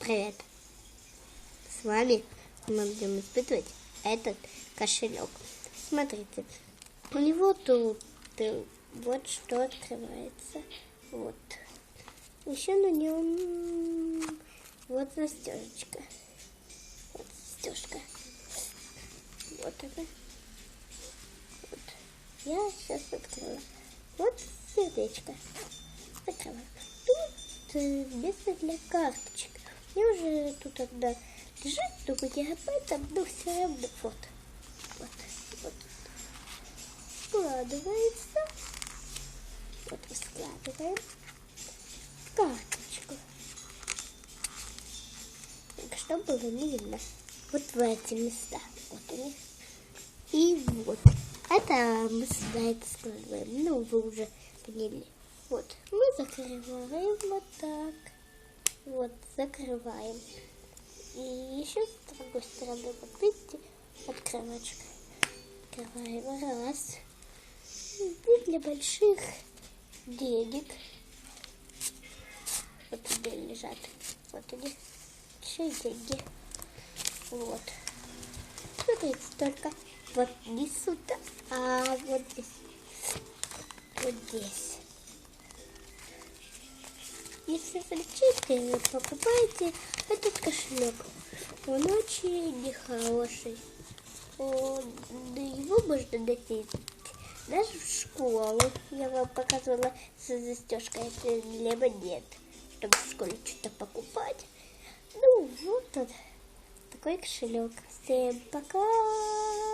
Привет! С вами мы будем испытывать этот кошелек. Смотрите, у него тут вот что открывается. Вот. Еще на нем вот застежечка. Вот застежка. Вот она. Вот. Я сейчас открыла. Вот сердечко. Закрываю. Тут место для карточек. Мне уже тут одна лежит, думаю, я поэтому, но все равно вот. Складывается. Вот раскладываем карточку. Так, чтобы было не видно. Вот в эти места. Вот они. И вот. Это мы сюда это складываем. Ну, вы уже поняли. Вот. Мы закрываем вот так. Вот, закрываем. И еще с другой стороны, вот видите, открывачка. Открываем. Раз. И для больших денег. Вот где лежат. Вот они. Большие деньги. Вот. Смотрите, только вот не сюда, а вот здесь. Вот здесь. Если хотите, покупайте этот кошелек. Он очень хороший. Да его можно носить даже в школу. Я вам показывала с застежкой. Это для монет, чтобы в школе что-то покупать. Ну, вот он. Такой кошелек. Всем пока!